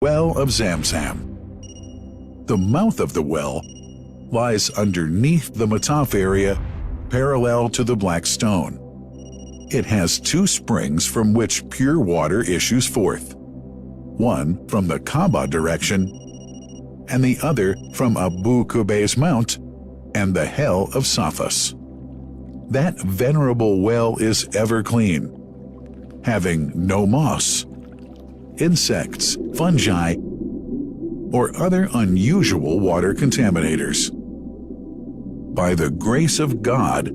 Well of Zamzam. The mouth of the well lies underneath the Mataf area, parallel to the Black Stone. It has two springs from which pure water issues forth, one from the Kaaba direction and the other from Abu Qubay's Mount and the Hell of Safas. That venerable well is ever clean, having no moss, insects, fungi, or other unusual water contaminators. By the grace of God,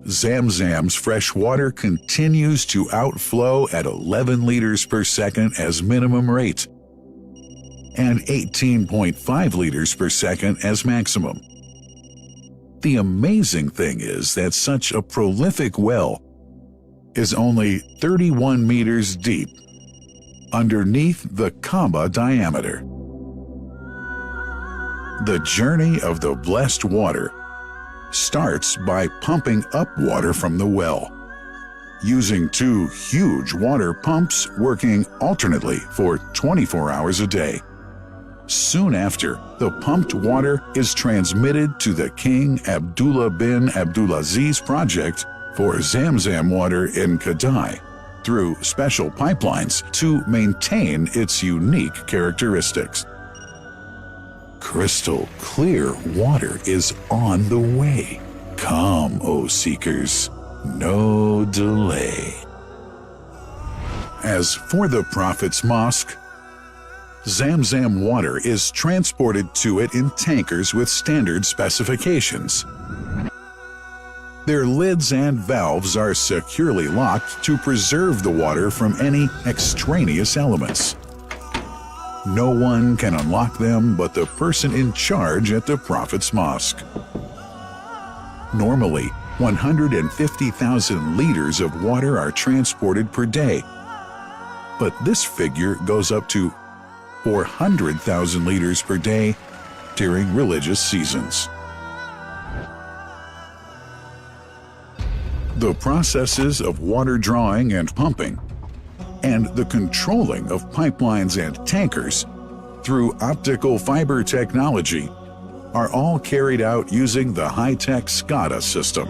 Zamzam's fresh water continues to outflow at 11 liters per second as minimum rate and 18.5 liters per second as maximum. The amazing thing is that such a prolific well is only 31 meters deep, underneath the Kaaba diameter. The journey of the blessed water starts by pumping up water from the well, using two huge water pumps working alternately for 24 hours a day. Soon after, the pumped water is transmitted to the King Abdullah bin Abdulaziz project for Zamzam water in Kadai through special pipelines to maintain its unique characteristics. Crystal clear water is on the way. Come, O seekers, no delay. As for the Prophet's Mosque, Zamzam water is transported to it in tankers with standard specifications. Their lids and valves are securely locked to preserve the water from any extraneous elements. No one can unlock them but the person in charge at the Prophet's Mosque. Normally, 150,000 liters of water are transported per day, but this figure goes up to 400,000 liters per day during religious seasons. The processes of water drawing and pumping, and the controlling of pipelines and tankers through optical fiber technology are all carried out using the high-tech SCADA system.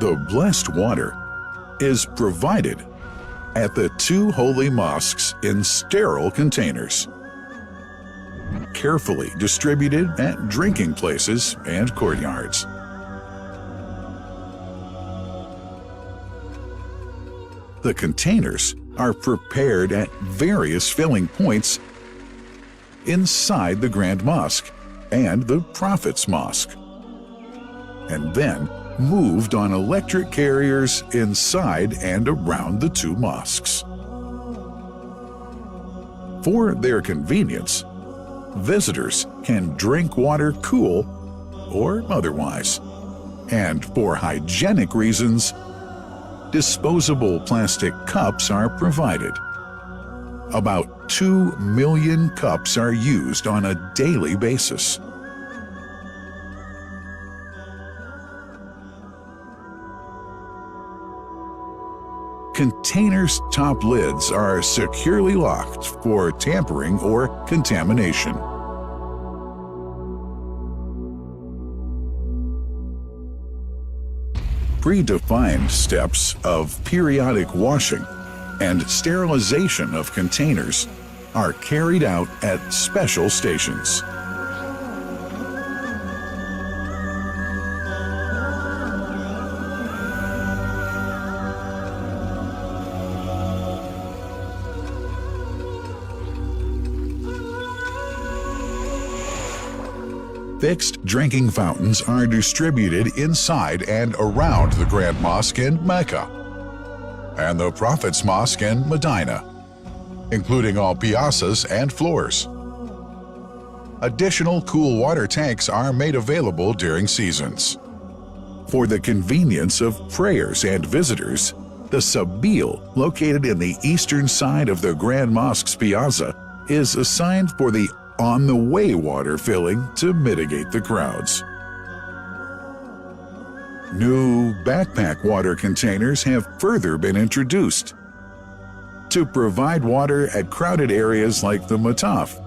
The blessed water is provided at the two holy mosques in sterile containers, carefully distributed at drinking places and courtyards. The containers are prepared at various filling points inside the Grand Mosque and the Prophet's Mosque, and then moved on electric carriers inside and around the two mosques. For their convenience, visitors can drink water cool or otherwise, and for hygienic reasons, disposable plastic cups are provided. About 2 million cups are used on a daily basis. Containers' top lids are securely locked for tampering or contamination. Predefined steps of periodic washing and sterilization of containers are carried out at special stations. Fixed drinking fountains are distributed inside and around the Grand Mosque in Mecca and the Prophet's Mosque in Medina, including all piazzas and floors. Additional cool water tanks are made available during seasons. For the convenience of prayers and visitors, the Sabil, located in the eastern side of the Grand Mosque's piazza, is assigned for the on-the-way water filling to mitigate the crowds. New backpack water containers have further been introduced to provide water at crowded areas like the Mataf.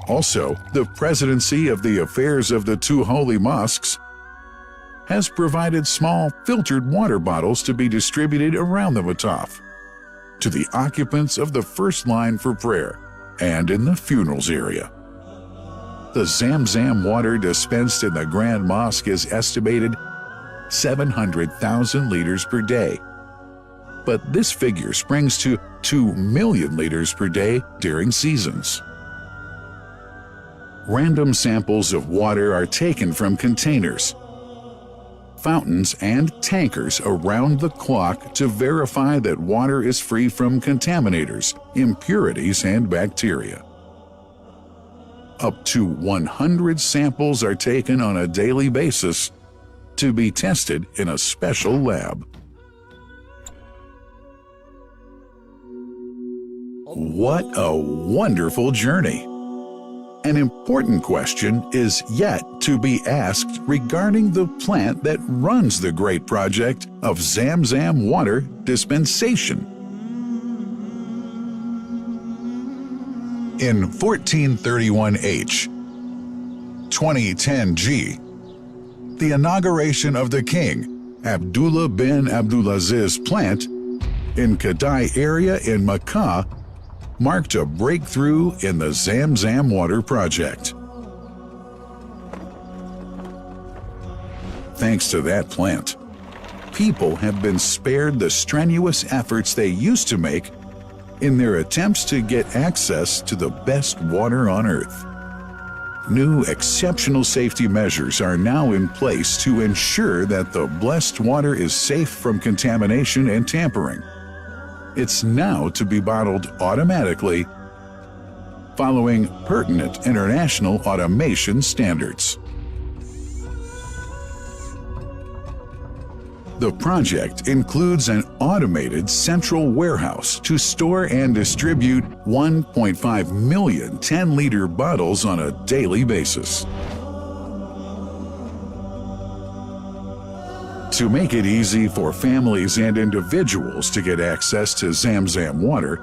Also, the Presidency of the Affairs of the Two Holy Mosques has provided small filtered water bottles to be distributed around the Mataf to the occupants of the first line for prayer and in the funerals area. The Zamzam water dispensed in the Grand Mosque is estimated 700,000 liters per day, but this figure springs to 2 million liters per day during seasons. Random samples of water are taken from containers, fountains, and tankers around the clock to verify that water is free from contaminators, impurities, and bacteria. Up to 100 samples are taken on a daily basis to be tested in a special lab. What a wonderful journey! An important question is yet to be asked regarding the plant that runs the great project of Zamzam water dispensation. In 1431H, 2010G, the inauguration of the king, Abdullah bin Abdulaziz plant in Kadai area in Makkah marked a breakthrough in the Zamzam water project. Thanks to that plant, people have been spared the strenuous efforts they used to make in their attempts to get access to the best water on earth. New exceptional safety measures are now in place to ensure that the blessed water is safe from contamination and tampering. It's now to be bottled automatically following pertinent international automation standards. The project includes an automated central warehouse to store and distribute 1.5 million 10-liter bottles on a daily basis. To make it easy for families and individuals to get access to Zamzam water,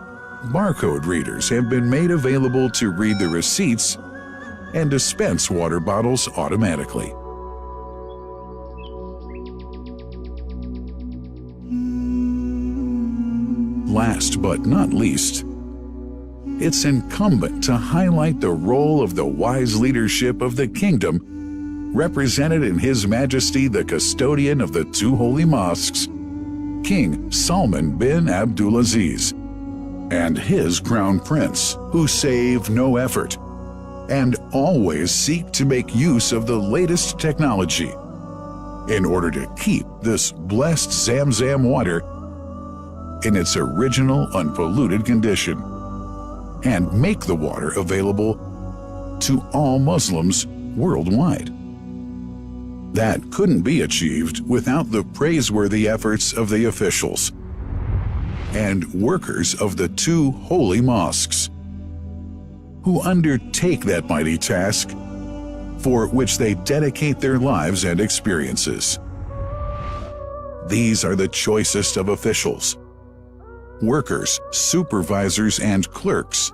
barcode readers have been made available to read the receipts and dispense water bottles automatically. Last but not least, it's incumbent to highlight the role of the wise leadership of the kingdom represented in His Majesty the Custodian of the Two Holy Mosques, King Salman bin Abdulaziz, and his Crown Prince, who save no effort and always seek to make use of the latest technology in order to keep this blessed Zamzam water in its original unpolluted condition and make the water available to all Muslims worldwide. That couldn't be achieved without the praiseworthy efforts of the officials and workers of the two holy mosques, who undertake that mighty task for which they dedicate their lives and experiences. These are the choicest of officials, workers, supervisors, and clerks,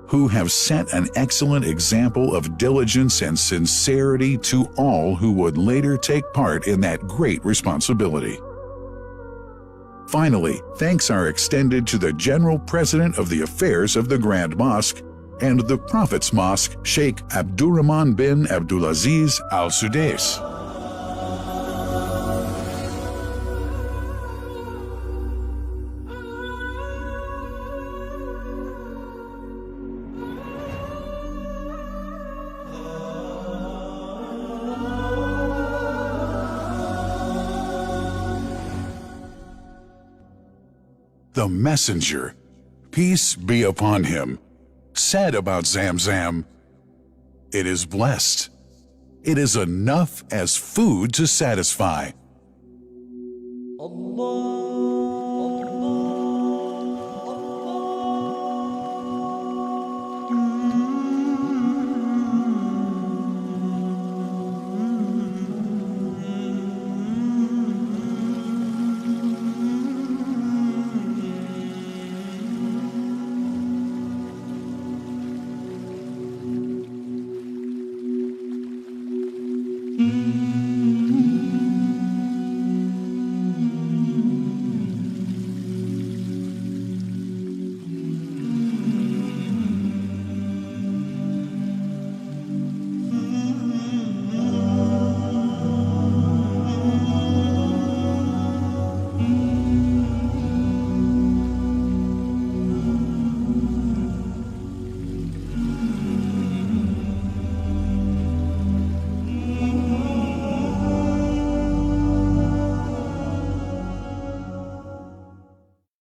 who have set an excellent example of diligence and sincerity to all who would later take part in that great responsibility. Finally, thanks are extended to the General President of the Affairs of the Grand Mosque and the Prophet's Mosque, Sheikh Abdurrahman bin Abdulaziz Al Sudais. The messenger, peace be upon him, said about Zamzam, "It is blessed. It is enough as food to satisfy."